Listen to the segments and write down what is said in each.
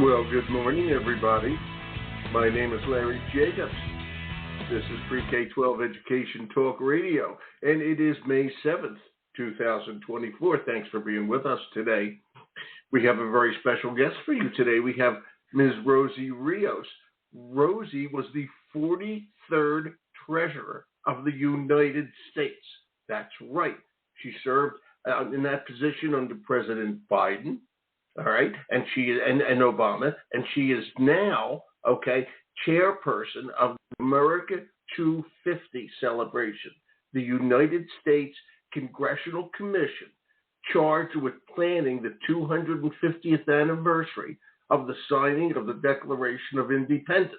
Well, good morning, everybody. My name is Larry Jacobs. This is Pre-K-12 Education Talk Radio, and it is May 7th, 2024. Thanks for being with us today. We have a very special guest for you today. We have Ms. Rosa Rios. Rosie was the 43rd Treasurer of the United States. That's right. She served in that position under President Biden. All right, and Obama, and she is now, chairperson of the America 250 celebration, the United States Congressional Commission, charged with planning the 250th anniversary of the signing of the Declaration of Independence.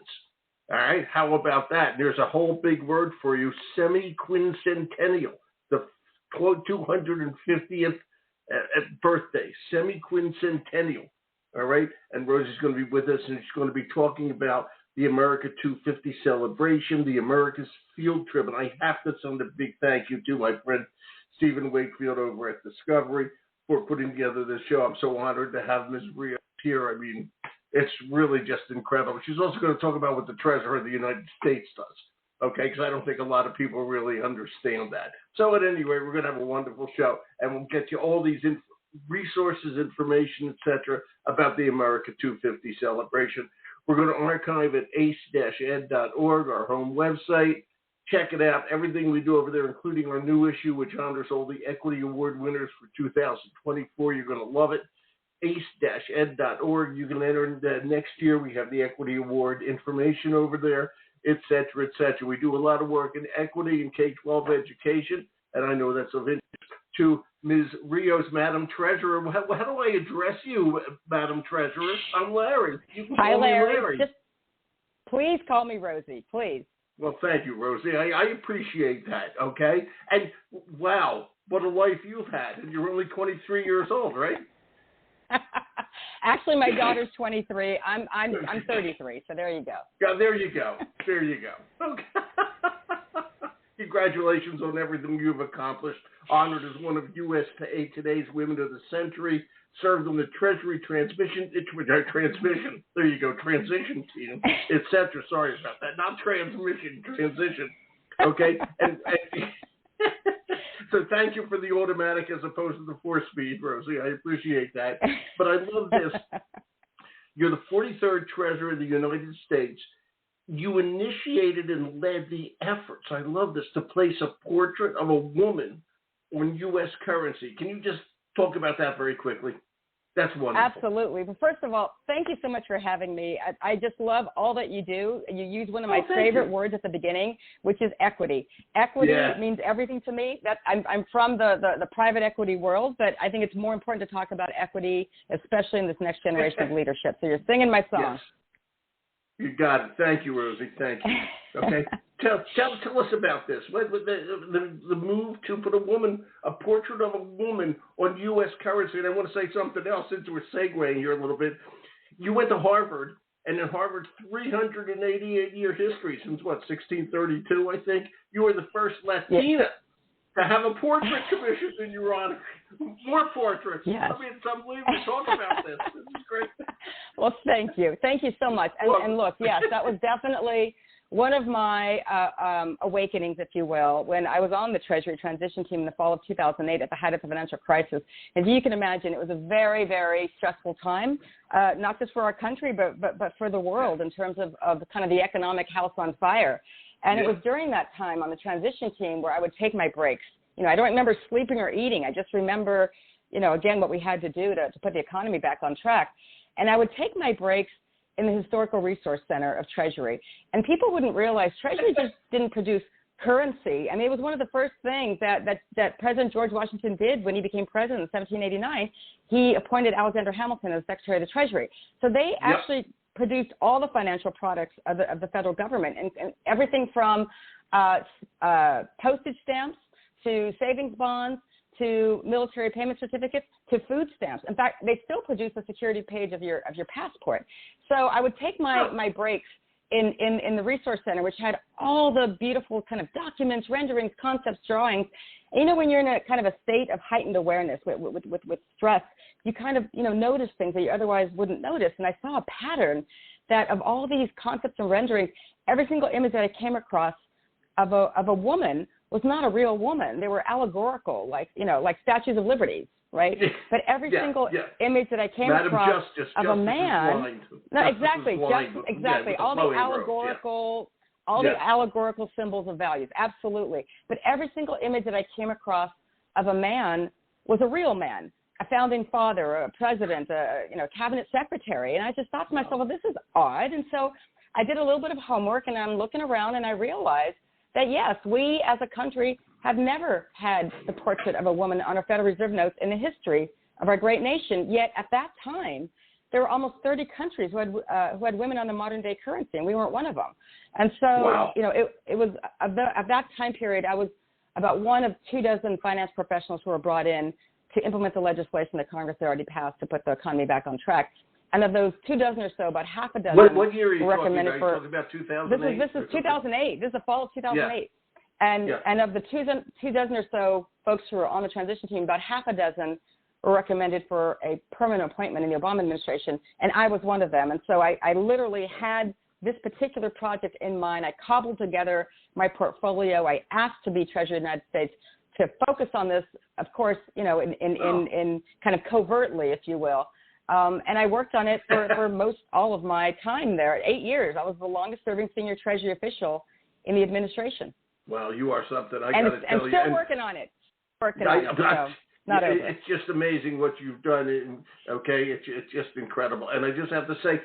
All right, how about that? There's a whole big word for you, semi-quincentennial, the 250th birthday, semi-quincentennial, all right? And Rosie's going to be with us, and she's going to be talking about the America 250 celebration, the America's field trip. And I have to send a big thank you to my friend Stephen Wakefield over at Discovery for putting together this show. I'm so honored to have Ms. Rios here. I mean, it's really just incredible. She's also going to talk about what the Treasurer of the United States does. Okay, because I don't think a lot of people really understand that. So at any rate, we're going to have a wonderful show, and we'll get you all these resources, information, etc., about the America 250 celebration. We're going to archive at ace-ed.org, our home website. Check it out. Everything we do over there, including our new issue, which honors all the Equity Award winners for 2024. You're going to love it. ace-ed.org. You can enter next year. We have the Equity Award information over there, et cetera, et cetera. We do a lot of work in equity and K-12 education, and I know that's of interest to Ms. Rios, Madam Treasurer. How do I address you, Madam Treasurer? I'm Larry. You can call me Larry. Just please call me Rosie, please. Well, thank you, Rosie. I appreciate that, okay? And, wow, what a life you've had. And you're only 23 years old, right? Actually, my daughter's 23. I'm 33. So there you go. Yeah, there you go. There you go. Okay. Congratulations on everything you've accomplished. Honored as one of USA Today's Women of the Century. Served on the Treasury Transition. There you go. Transition team, etc. Sorry about that. Not transmission. Transition. Okay. And so thank you for the automatic as opposed to the 4-speed, Rosie. I appreciate that. But I love this. You're the 43rd Treasurer of the United States. You initiated and led the efforts, I love this, to place a portrait of a woman on U.S. currency. Can you just talk about that very quickly? That's wonderful. Absolutely. Well, first of all, thank you so much for having me. I just love all that you do. You use one of my favorite words at the beginning, which is equity. Equity means everything to me. I'm from the private equity world, but I think it's more important to talk about equity, especially in this next generation of leadership. So you're singing my song. Yes. You got it. Thank you, Rosie. Thank you. Okay. Tell us about this. The move to put a portrait of a woman on U.S. currency. And I want to say something else since we're segueing here a little bit. You went to Harvard, and in Harvard's 388-year history, since 1632, I think, you were the first Latina to have a portrait commissioned in your honor. More portraits. Yes. I mean, it's unbelievable to talk about this. This is great. Well, thank you. Thank you so much. And look, yes, that was definitely one of my awakenings, if you will, when I was on the Treasury transition team in the fall of 2008 at the height of the financial crisis. As you can imagine, it was a very, very stressful time, not just for our country, but for the world in terms of kind of the economic house on fire. And it was during that time on the transition team where I would take my breaks. You know, I don't remember sleeping or eating. I just remember, again, what we had to do to put the economy back on track. And I would take my breaks in the Historical Resource Center of Treasury. And people wouldn't realize Treasury just didn't produce currency. I mean, it was one of the first things that President George Washington did when he became president in 1789. He appointed Alexander Hamilton as Secretary of the Treasury. So they actually produced all the financial products of the federal government, and everything from postage stamps to savings bonds to military payment certificates to food stamps. In fact, they still produce a security page of your passport. So I would take my breaks in the resource center, which had all the beautiful kind of documents, renderings, concepts, drawings. And, you know, when you're in a kind of a state of heightened awareness with stress, you kind of, you know, notice things that you otherwise wouldn't notice. And I saw a pattern that of all these concepts and renderings, every single image that I came across of a woman was not a real woman. They were allegorical, like, you know, like statues of liberty, right? But every single image that I came across of a man, no, exactly, exactly, all the allegorical, all the allegorical symbols of values, absolutely. But every single image that I came across of a man was a real man, a founding father, a president, a, you know, cabinet secretary, and I just thought to myself, well, this is odd. And so I did a little bit of homework, and I'm looking around, and I realized that, yes, we as a country have never had the portrait of a woman on our Federal Reserve notes in the history of our great nation. Yet at that time, there were almost 30 countries who had women on the modern-day currency, and we weren't one of them. And so, you know, it was at that time period, I was about one of 24 finance professionals who were brought in to implement the legislation that Congress had already passed to put the economy back on track. And of those 24 or so, about half a dozen what year are you recommended talking about? Are you talking about 2008? This is 2008. This is the fall of 2008. And of the 24 or so folks who were on the transition team, about half a dozen were recommended for a permanent appointment in the Obama administration, and I was one of them. And so I literally had this particular project in mind. I cobbled together my portfolio. I asked to be Treasurer of the United States to focus on this, of course, you know, in kind of covertly, if you will. And I worked on it for most all of my time there. 8 years. I was the longest-serving senior Treasury official in the administration. Well, you are something. I got to tell you. And still working on it. Not over. It's just amazing what you've done. Okay, it's just incredible. And I just have to say,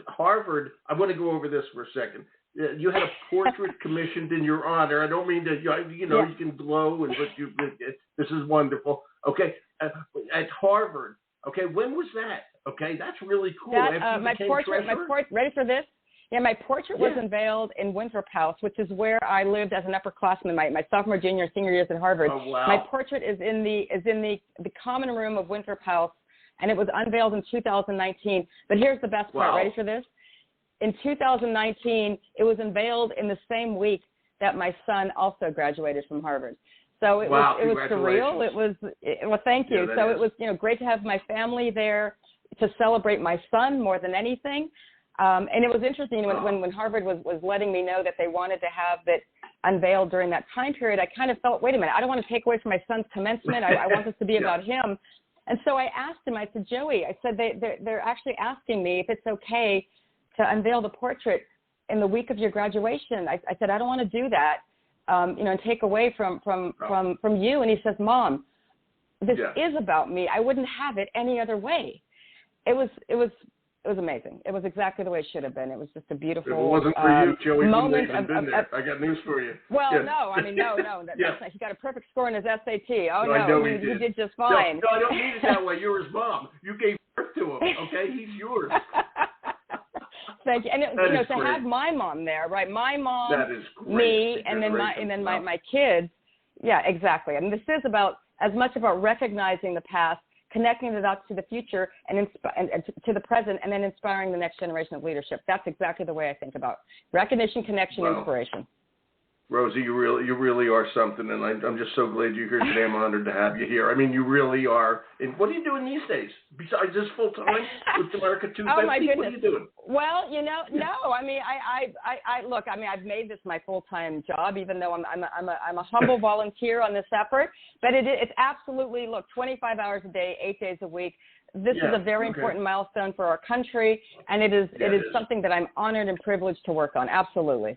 Harvard. I want to go over this for a second. You had a portrait commissioned in your honor. I don't mean to, you know, you can glow and this is wonderful. Okay, at Harvard. Okay, when was that? Okay, that's really cool. My portrait, ready for this? Yeah, my portrait was unveiled in Winthrop House, which is where I lived as an upperclassman my sophomore, junior, and senior years at Harvard. Oh, wow. My portrait is in the common room of Winthrop House, and it was unveiled in 2019. But here's the best part. Ready for this? In 2019, it was unveiled in the same week that my son also graduated from Harvard. So it was surreal. Well, thank you. So it was, you know, great to have my family there to celebrate my son more than anything. And it was interesting when Harvard was letting me know that they wanted to have it unveiled during that time period. I kind of felt, wait a minute, I don't want to take away from my son's commencement. I want this to be about him. And so I asked him, I said, Joey, I said, they're actually asking me if it's okay to unveil the portrait in the week of your graduation. I said, I don't want to do that. You know, and take away from you. And he says, Mom, this is about me. I wouldn't have it any other way. It was amazing. It was exactly the way it should have been. It was just a beautiful moment. If it wasn't for you, Joey wouldn't have been there. I got news for you. Well, no. I mean, no. He got a perfect score in his SAT. Oh, no, he did just fine. No, I don't mean it that way. You're his mom. You gave birth to him, okay? He's yours. Thank you. And you know, to have my mom there, right? My mom, me, and then my kids. Yeah, exactly. I mean, this is as much about recognizing the past, connecting the dots to the future, and to the present, and then inspiring the next generation of leadership. That's exactly the way I think about recognition, connection, inspiration. Rosie, you really are something, and I'm just so glad you're here today. I'm honored to have you here. I mean, you really are. And what are you doing these days besides this full time with America 250? Oh my goodness! What are you doing? Well, you know, no. I mean, I look. I mean, I've made this my full time job, even though I'm a humble volunteer on this effort. But it's absolutely 25 hours a day, 8 days a week. This is a very important milestone for our country, and it is something that I'm honored and privileged to work on. Absolutely.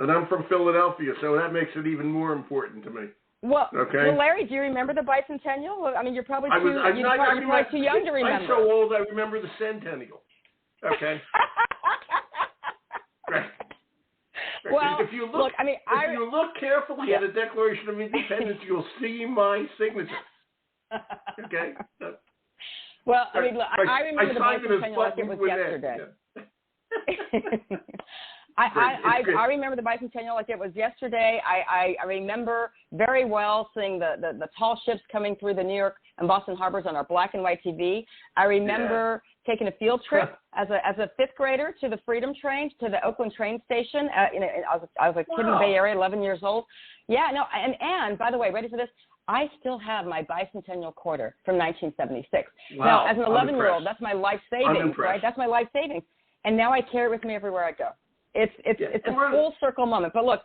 And I'm from Philadelphia, so that makes it even more important to me. Well, Larry, do you remember the bicentennial? I mean, you're probably too young to remember. I'm so old, I remember the centennial. Okay. Right. Well, if you look carefully at the Declaration of Independence, you'll see my signature. Okay. Well, I mean, look, I remember the bicentennial like it was yesterday. Yeah. I remember the bicentennial like it was yesterday. I remember very well seeing the tall ships coming through the New York and Boston harbors on our black and white TV. I remember taking a field trip as a fifth grader to the Freedom Train, to the Oakland train station. I was a kid in the Bay Area, 11 years old. Yeah, no, and by the way, ready for this? I still have my bicentennial quarter from 1976. Wow. Now, as an 11-year-old, that's my life savings, right? That's my life savings. And now I carry it with me everywhere I go. It's a full circle moment. But look,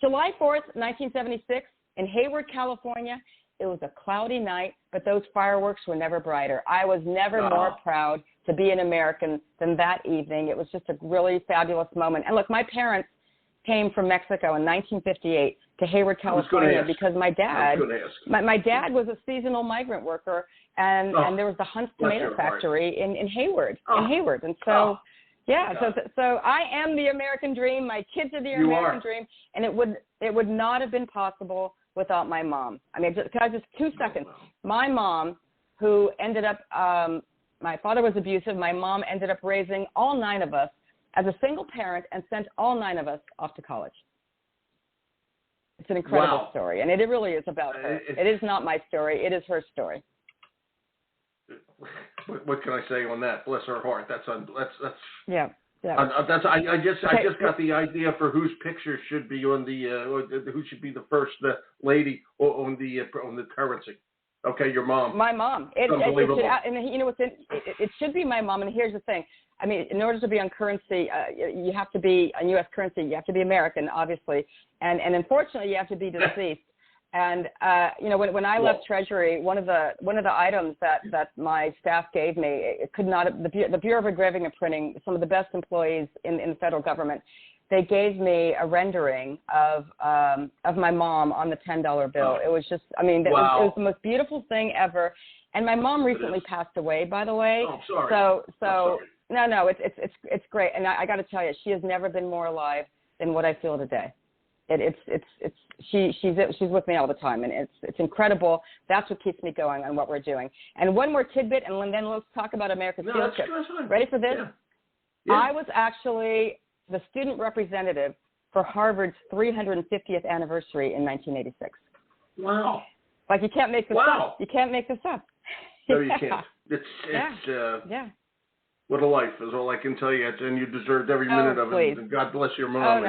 July 4th, 1976, in Hayward, California, it was a cloudy night, but those fireworks were never brighter. I was never more proud to be an American than that evening. It was just a really fabulous moment. And look, my parents came from Mexico in 1958 to Hayward, California, because my dad was a seasonal migrant worker, and there was the Hunt's tomato factory in Hayward, and so. Yeah, so I am the American dream. My kids are the American dream, and it would not have been possible without my mom. I mean, just 2 seconds. My mom, who ended up, my father was abusive. My mom ended up raising all 9 of us as a single parent and sent all 9 of us off to college. It's an incredible story, and it really is about her. It is not my story. It is her story. What can I say on that? Bless her heart. That's yeah. I just got the idea for whose picture should be on who should be the first lady on the currency. Okay, your mom. My mom. It should be my mom. And here's the thing. I mean, in order to be on currency, you have to be on U.S. currency. You have to be American, obviously, and unfortunately, you have to be deceased. And when I left Treasury, one of the items that my staff gave me, it could not. The Bureau of Engraving and Printing, some of the best employees in the federal government, they gave me a rendering of my mom on the $10 bill. It was just, I mean, it was the most beautiful thing ever. And my mom recently passed away, by the way. Oh, sorry. So no, it's great. And I got to tell you, she has never been more alive than what I feel today. She's with me all the time, and it's incredible. That's what keeps me going on what we're doing. And one more tidbit, and then let's talk about America's field trip. Ready for this? Yeah. I was actually the student representative for Harvard's 350th anniversary in 1986. Wow! Like, you can't make this up. You can't make this up. No, you can't. It's what a life is all I can tell you, and you deserved every minute of it. And God bless your mom.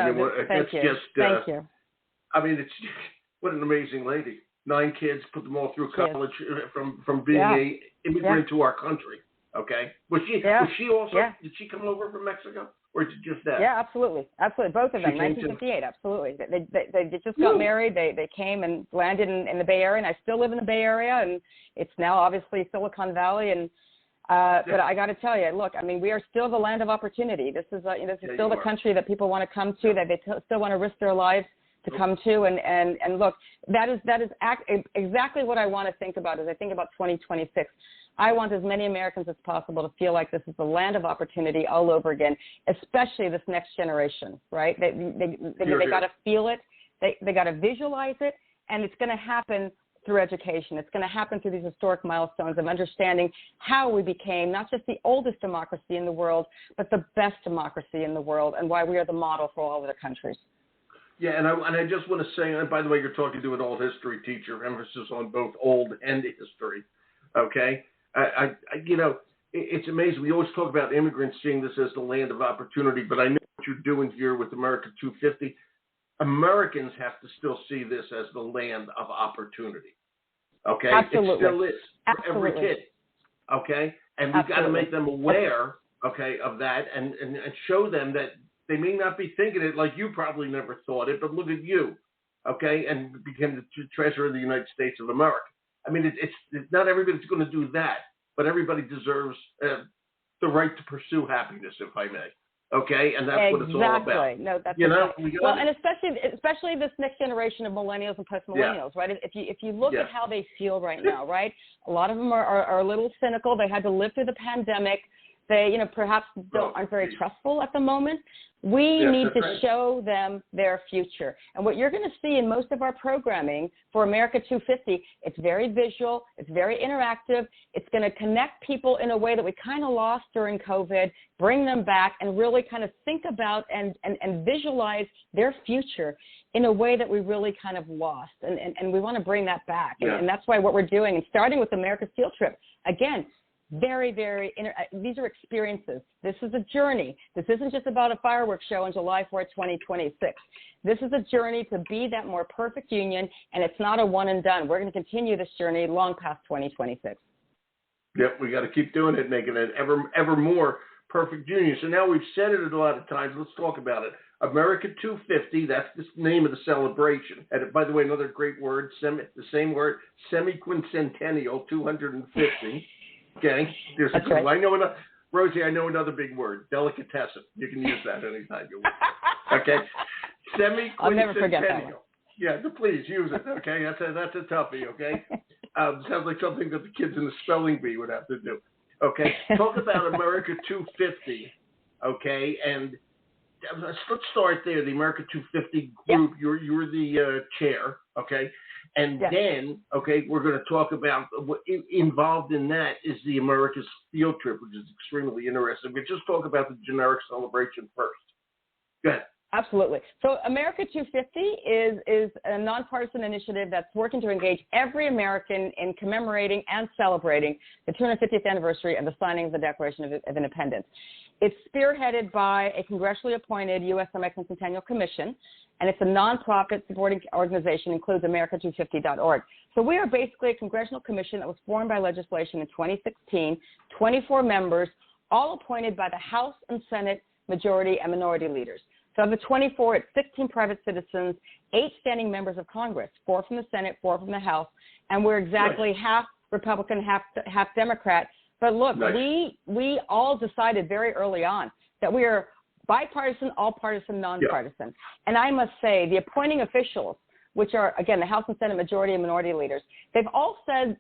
Thank you. I mean, it's what an amazing lady. 9 kids, put them all through college from being a immigrant to our country. Okay, was she also? Did she come over from Mexico, or just that? Yeah, absolutely, both of them. 1958, absolutely. They just got married. They came and landed in the Bay Area, and I still live in the Bay Area, and it's now obviously Silicon Valley. And but I got to tell you, look, I mean, we are still the land of opportunity. This is still the country that people want to come to, that they still want to risk their lives to come to, and look, that is exactly what I want to think about as I think about 2026. I want as many Americans as possible to feel like this is the land of opportunity all over again, especially this next generation, right? They got to feel it, they got to visualize it, and it's going to happen through education. It's going to happen through these historic milestones of understanding how we became not just the oldest democracy in the world, but the best democracy in the world, and why we are the model for all other countries. Yeah, and I just want to say, and by the way, you're talking to an old history teacher, emphasis on both old and history, okay? It's amazing. We always talk about immigrants seeing this as the land of opportunity, but I know what you're doing here with America 250. Americans have to still see this as the land of opportunity, okay? Absolutely. It still is for every kid, okay? And we've got to make them aware, okay, of that and show them that they may not be thinking it like you probably never thought it, but look at you, okay, and became the treasurer of the United States of America. I mean, it's not everybody's going to do that, but everybody deserves the right to pursue happiness, if I may, okay, and that's what it's all about. No, that's well, and especially this next generation of millennials and post-millennials, right? If you look at how they feel right now, right, a lot of them are a little cynical. They had to live through the pandemic. They, perhaps aren't very trustful at the moment. We need to show them their future. And what you're going to see in most of our programming for America 250, it's very visual, it's very interactive. It's going to connect people in a way that we kind of lost during COVID, bring them back, and really kind of think about and visualize their future in a way that we really kind of lost. And we want to bring that back. And that's why what we're doing, and starting with America's field trip, again, very, very, these are experiences. This is a journey. This isn't just about a fireworks show on July 4th, 2026. This is a journey to be that more perfect union, and it's not a one and done. We're going to continue this journey long past 2026. Yep, we got to keep doing it, making it ever more perfect union. So now we've said it a lot of times. Let's talk about it. America 250, that's the name of the celebration. And by the way, another great word, the same word, semi-quincentennial, 250. Okay, That's right. Rosie, I know another big word, delicatessen. You can use that anytime you want. Okay, semi-quincentennial. I'll never forget that one. Yeah, please use it. Okay, that's a toughie. Okay, sounds like something that the kids in the spelling bee would have to do. Okay, talk about America 250. Okay, and let's start there. The America 250 group. Yep. You're the chair. Okay. And then, we're going to talk about involved in that is the America's field trip, which is extremely interesting. But just talk about the generic celebration first. Go ahead. Absolutely. So America 250 is a nonpartisan initiative that's working to engage every American in commemorating and celebrating the 250th anniversary of the signing of the Declaration of Independence. It's spearheaded by a congressionally appointed U.S. Semi-Quincentennial Commission, and it's a nonprofit supporting organization, includes America250.org. So we are basically a congressional commission that was formed by legislation in 2016, 24 members, all appointed by the House and Senate majority and minority leaders. So of the 24, it's 16 private citizens, 8 standing members of Congress, 4 from the Senate, 4 from the House, and we're exactly half Republican, half Democrat. But look, we all decided very early on that we are bipartisan, all-partisan, nonpartisan. And I must say, the appointing officials, which are, again, the House and Senate majority and minority leaders, they've all said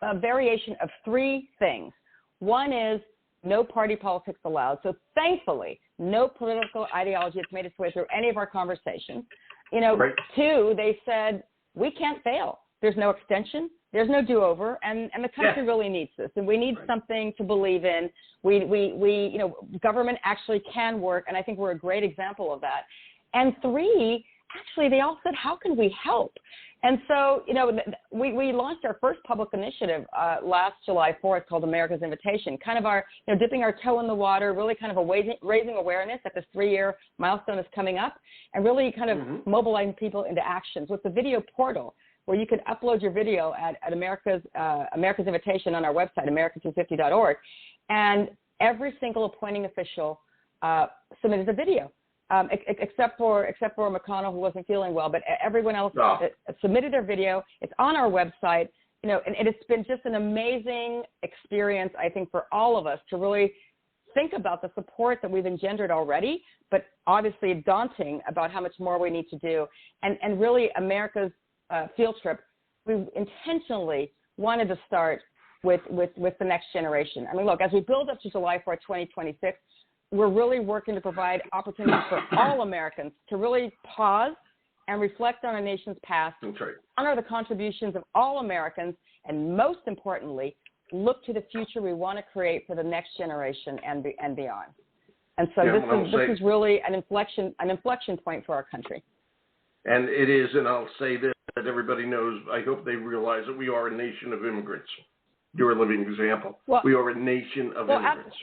a variation of 3 things. One is no party politics allowed. So thankfully, no political ideology has made its way through any of our conversations. 2, they said, we can't fail. There's no extension. There's no do-over, and the country really needs this, and we need something to believe in. We government actually can work, and I think we're a great example of that. And 3, actually, they all said, how can we help? And so, we launched our first public initiative last July 4th called America's Invitation, kind of our, dipping our toe in the water, really kind of raising awareness that this 3-year milestone is coming up, and really kind of mobilizing people into action. So it's a video portal where you can upload your video at America's Invitation on our website, America250.org, and every single appointing official submitted a video, except for McConnell, who wasn't feeling well, but everyone else submitted their video. It's on our website, and it's been just an amazing experience, I think, for all of us to really think about the support that we've engendered already, but obviously daunting about how much more we need to do, and really America's field trip, we intentionally wanted to start with the next generation. I mean, look, as we build up to July 4th, 2026, we're really working to provide opportunities for all Americans to really pause and reflect on our nation's past, honor the contributions of all Americans, and most importantly, look to the future we want to create for the next generation and beyond. And so this is really an inflection point for our country. And it is, and I'll say this, that everybody knows, I hope they realize that we are a nation of immigrants. You're a living example. Well, we are a nation of immigrants.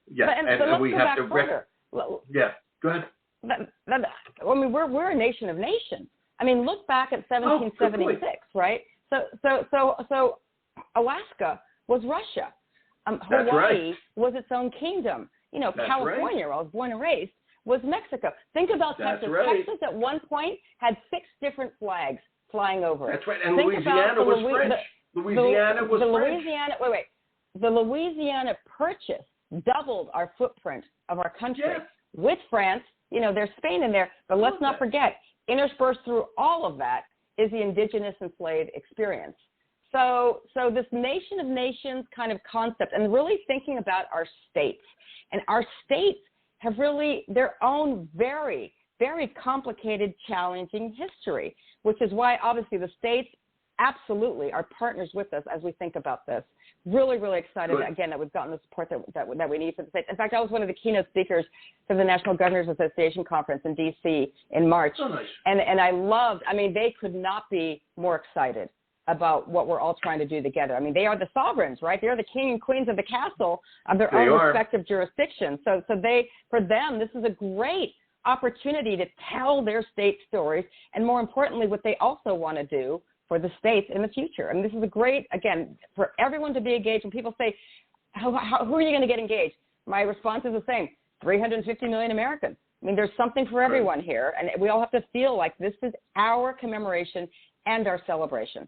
And we have to go ahead. I mean, we're a nation of nations. I mean, look back at 1776, right? So Alaska was Russia. Hawaii was its own kingdom. California, where I was born and raised, was Mexico. Think about Texas. Texas at one point had 6 different flags flying over it. That's right. And Louisiana was French. Louisiana was French. The Louisiana Purchase doubled our footprint of our country with France. There's Spain in there, but let's not forget, interspersed through all of that is the indigenous enslaved experience. So this nation of nations kind of concept, and really thinking about our states. And our states have really their own very, very complicated, challenging history, which is why obviously the states absolutely are partners with us as we think about this. Really, really excited, again, that we've gotten the support that we need for the states. In fact, I was one of the keynote speakers for the National Governors Association Conference in D.C. in March. Oh, nice. And I loved, they could not be more excited about what we're all trying to do together. I mean, they are the sovereigns, right? They are the king and queens of the castle of their own respective jurisdictions. So for them, this is a great opportunity to tell their state stories, and more importantly, what they also want to do for the states in the future. I mean, this is a great, again, for everyone to be engaged. When people say, who are you going to get engaged? My response is the same, 350 million Americans. I mean, there's something for everyone here, and we all have to feel like this is our commemoration and our celebration.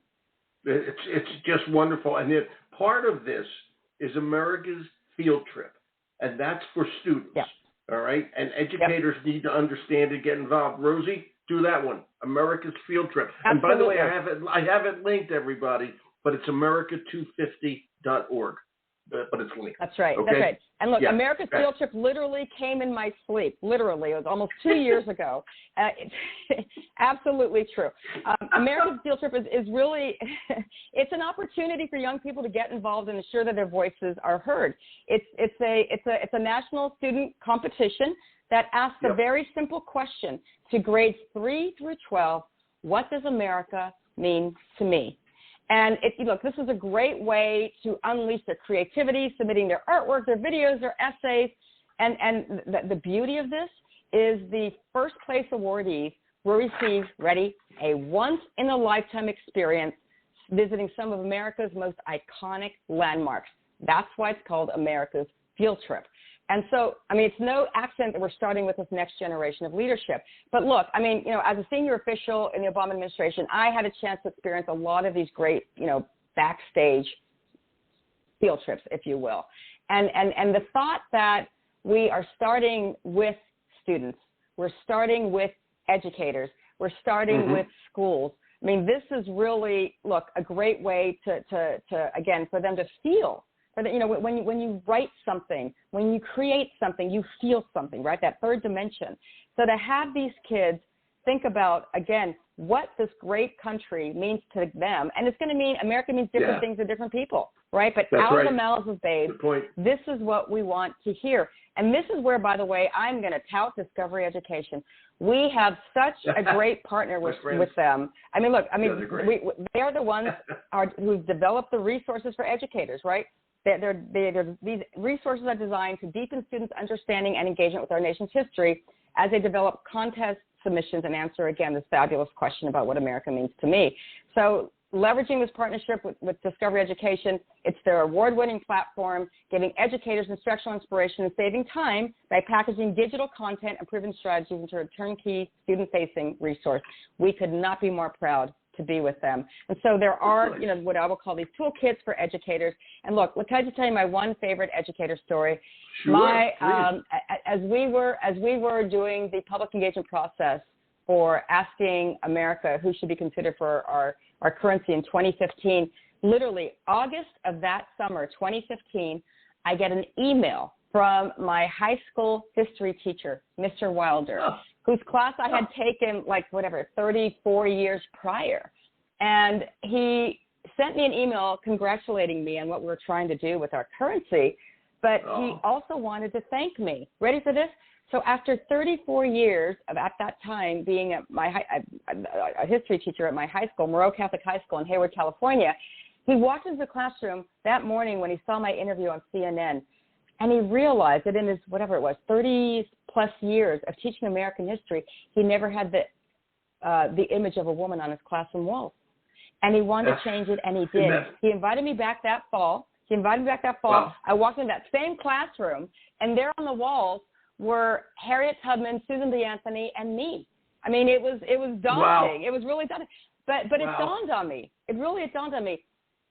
It's just wonderful. And part of this is America's field trip, and that's for students. Yeah. All right? And educators need to understand and get involved. Rosie, do that one, America's field trip. Absolutely. And by the way, I have it linked, everybody, but it's america250.org. But it's linked. That's right. Okay? That's right. And look, America's field trip literally came in my sleep. Literally, it was almost 2 years ago. It's absolutely true. America's field trip is really it's an opportunity for young people to get involved and ensure that their voices are heard. It's a national student competition that asks a very simple question to grades 3 through 12: what does America mean to me? And look, this is a great way to unleash their creativity, submitting their artwork, their videos, their essays. And the beauty of this is the first place awardees will receive, a once-in-a-lifetime experience visiting some of America's most iconic landmarks. That's why it's called America's Field Trip. And so, I mean, it's no accident that we're starting with this next generation of leadership. But look, I mean, as a senior official in the Obama administration, I had a chance to experience a lot of these great, backstage field trips, if you will. And the thought that we are starting with students, we're starting with educators, we're starting with schools. I mean, this is really, look, a great way to again, for them to feel. When you write something, when you create something, you feel something, right? That third dimension. So to have these kids think about, again, what this great country means to them, and it's going to mean America means different things to different people, right? But out of the mouths of babes, this is what we want to hear. And this is where, by the way, I'm going to tout Discovery Education. We have such a great partner with them. I mean, look, they are the ones who've developed the resources for educators, right? These resources are designed to deepen students' understanding and engagement with our nation's history as they develop contest submissions and answer, again, this fabulous question about what America means to me. So leveraging this partnership with Discovery Education, it's their award-winning platform, giving educators instructional inspiration and saving time by packaging digital content and proven strategies into a turnkey student-facing resource. We could not be more proud to be with them. And so there are, what I will call these toolkits for educators. And look, can I just tell you my one favorite educator story? Sure, as we were doing the public engagement process for asking America who should be considered for our currency in 2015, literally August of that summer, 2015, I get an email from my high school history teacher, Mr. Wilder, whose class I had taken 34 years prior. And he sent me an email congratulating me on what we were trying to do with our currency, but he also wanted to thank me. Ready for this? So after 34 years of, at that time, being a history teacher at my high school, Moreau Catholic High School in Hayward, California, he walked into the classroom that morning when he saw my interview on CNN, and he realized that in his, 30-plus years of teaching American history, he never had the image of a woman on his classroom walls. And he wanted to change it, and he did. He invited me back that fall. Wow. I walked in that same classroom, and there on the walls were Harriet Tubman, Susan B. Anthony, and me. I mean, it was daunting. Wow. It was really daunting. But it dawned on me. It dawned on me.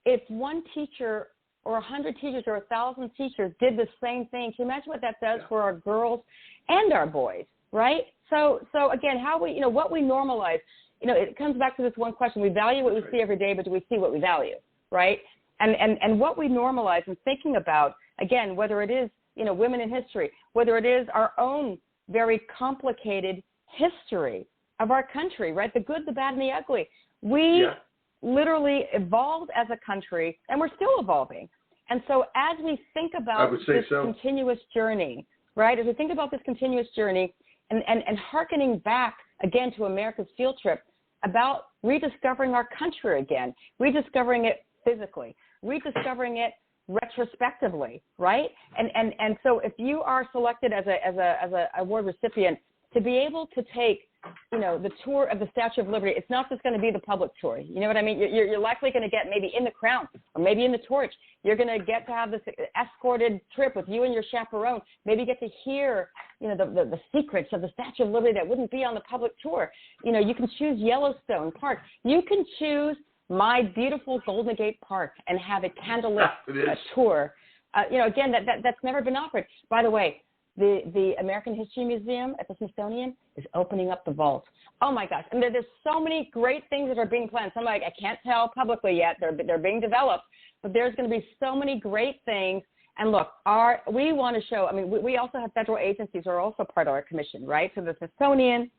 If one teacher or 100 teachers or 1,000 teachers did the same thing, can you imagine what that does for our girls and our boys, right? So again, how we, what we normalize, it comes back to this one question. We value what we see every day, but do we see what we value, right? And what we normalize and thinking about, again, whether it is, women in history, whether it is our own very complicated history of our country, right? The good, the bad, and the ugly. We literally evolved as a country, and we're still evolving. And so as we think about this continuous journey, right, as we think about this continuous journey and hearkening back, again, to America's field trip, about rediscovering our country again, rediscovering it physically, rediscovering it retrospectively, right? And so if you are selected as a award recipient, to be able to take, you know, the tour of the Statue of Liberty, it's not just going to be the public tour. You know what I mean? You're likely going to get maybe in the crown or maybe in the torch. You're going to get to have this escorted trip with you and your chaperone. Maybe get to hear, you know, the secrets of the Statue of Liberty that wouldn't be on the public tour. You know, you can choose Yellowstone Park. You can choose my beautiful Golden Gate Park and have a candlelit tour. You know, again, that's never been offered. By the way, the American History Museum at the Smithsonian is opening up the vault. Oh my gosh! And there's so many great things that are being planned. Some I can't tell publicly yet. They're being developed, but there's going to be so many great things. And look, we want to show. I mean, we also have federal agencies who are also part of our commission, right? So the Smithsonian,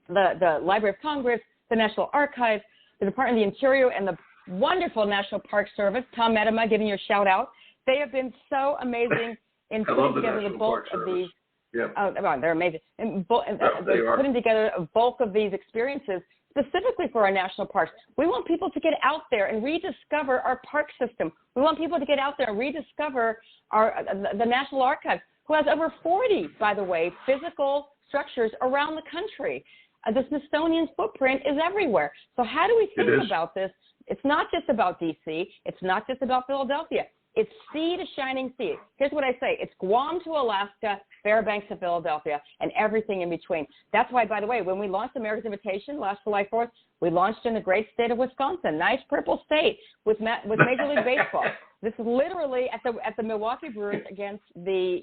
the Library of Congress, the National Archives, the Department of the Interior, and the wonderful National Park Service. Tom Medema, giving you a shout out. They have been so amazing in putting together the bulk of these. Yep. They're amazing. They're putting together a bulk of these experiences specifically for our national parks. We want people to get out there and rediscover our park system. We want people to get out there and rediscover the National Archives, who has over 40, by the way, physical structures around the country. The Smithsonian's footprint is everywhere. So how do we think about this? It's not just about D.C. It's not just about Philadelphia. It's sea to shining sea. Here's what I say. It's Guam to Alaska, Fairbanks to Philadelphia, and everything in between. That's why, by the way, when we launched America's Invitation last July 4th, we launched in the great state of Wisconsin, nice purple state with Major League Baseball. This is literally at the Milwaukee Brewers against the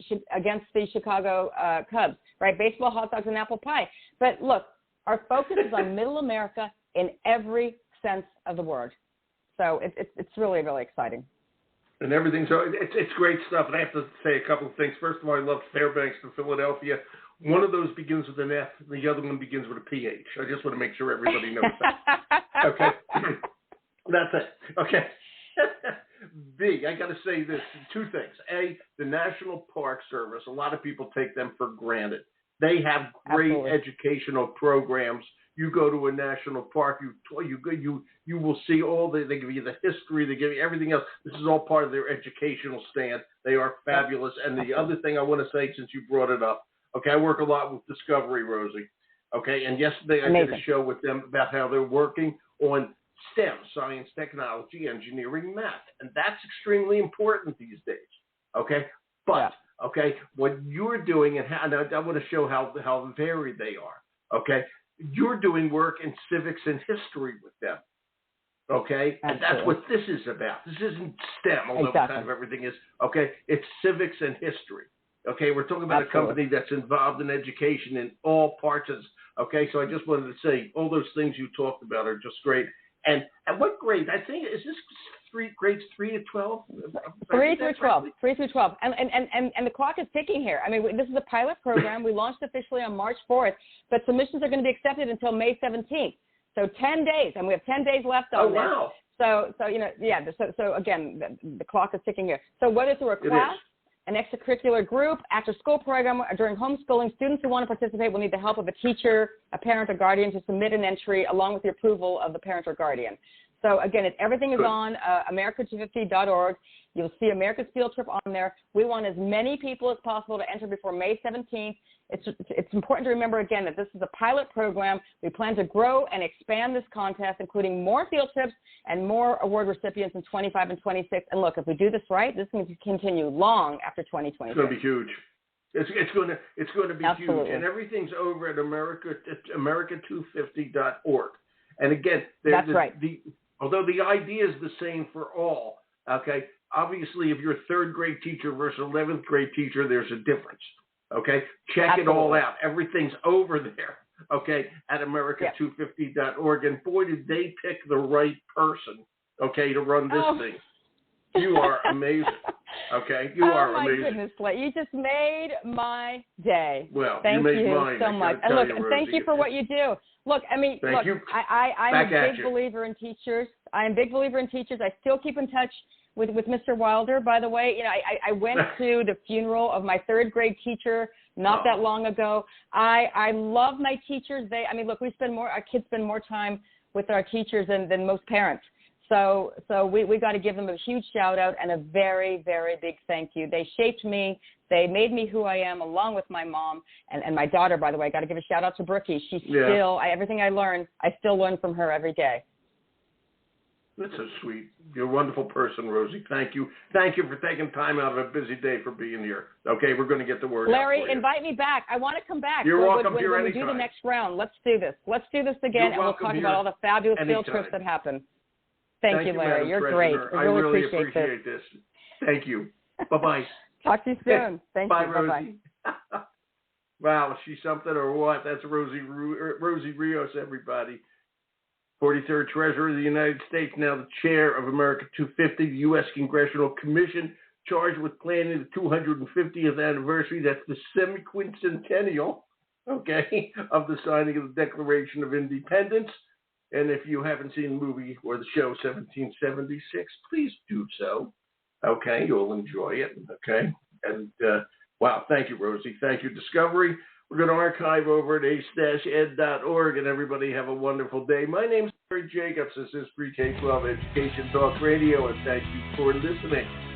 Chicago Cubs, right? Baseball, hot dogs, and apple pie. But look, our focus is on Middle America in every sense of the word. So it's really, really exciting. And everything's, it's great stuff. And I have to say a couple of things. First of all, I love Fairbanks to Philadelphia. One of those begins with an F, and the other one begins with a PH. I just want to make sure everybody knows that. Okay. That's it. Okay. B, I got to say this, two things. A, the National Park Service, a lot of people take them for granted. They have great educational programs. You go to a national park, you will see they give you the history, they give you everything else. This is all part of their educational stand. They are fabulous. And the other thing I want to say, since you brought it up, okay, I work a lot with Discovery, Rosie. Okay, and yesterday I did a show with them about how they're working on STEM, science, technology, engineering, math. And that's extremely important these days. Okay, but okay, what you're doing, and I want to show how varied they are. Okay. You're doing work in civics and history with them, okay? And that's what this is about. This isn't STEM, although kind of everything is, okay? It's civics and history, okay? We're talking about a company that's involved in education in all parts of, okay? So I just wanted to say all those things you talked about are just great. And at what grade? I think, is this grades 3 to 12? 3 through 12. 3 through 12. And the clock is ticking here. I mean, this is a pilot program. We launched officially on March 4th, but submissions are going to be accepted until May 17th. So 10 days, and we have 10 days left on this. Wow. So you know, yeah. So again, the clock is ticking here. So whether through a class, an extracurricular group, after-school program, or during homeschooling, students who want to participate will need the help of a teacher, a parent, or guardian to submit an entry along with the approval of the parent or guardian. So, again, everything is on America250.org. You'll see America's Field Trip on there. We want as many people as possible to enter before May 17th. It's important to remember, again, that this is a pilot program. We plan to grow and expand this contest, including more field trips and more award recipients in 25 and 26. And, look, if we do this right, this is going to continue long after 2026. It's going to be huge. It's going to be Absolutely. huge. And everything's over at America250.org. And, again, that's right. Although the idea is the same for all, okay, obviously if you're a third grade teacher versus 11th grade teacher, there's a difference, okay? Check it all out. Everything's over there, okay, at America250.org. And boy, did they pick the right person, okay, to run this thing. You are amazing, okay? You are amazing. Oh, my goodness, you just made my day. Well, thank you made mine. So much. And look, and thank you for what you do. Look, I mean, I'm a big believer in teachers. I'm a big believer in teachers. I still keep in touch with Mr. Wilder, by the way. You know, I went to the funeral of my third grade teacher not that long ago. I love my teachers. Look, our kids spend more time with our teachers than most parents. So we got to give them a huge shout out and a very, very big thank you. They shaped me. They made me who I am, along with my mom and my daughter, by the way. I got to give a shout out to Brookie. She's still, everything I learn, I still learn from her every day. That's so sweet. You're a wonderful person, Rosie. Thank you. Thank you for taking time out of a busy day for being here. Okay, we're going to get the word Larry, out for you. Invite me back. I want to come back. You're welcome here when anytime. we do the next round. Let's do this. Let's do this again, and we'll talk about all the fabulous field trips that happen. Thank you, Larry. Madam You're President. great. I really appreciate this. Thank you. Bye-bye. Talk to you soon. Thank Bye, you. Rosie. Bye-bye. Wow, is she something or what? That's Rosie Rios, everybody. 43rd Treasurer of the United States, now the chair of America 250, the U.S. Congressional Commission, charged with planning the 250th anniversary. That's the semi-quincentennial, okay, of the signing of the Declaration of Independence. And if you haven't seen the movie or the show 1776, please do so. Okay, you'll enjoy it. Okay, and wow, thank you, Rosie. Thank you, Discovery. We're going to archive over at ace-ed.org, and everybody have a wonderful day. My name is Larry Jacobs. This is Pre-K-12 Education Talk Radio, and thank you for listening.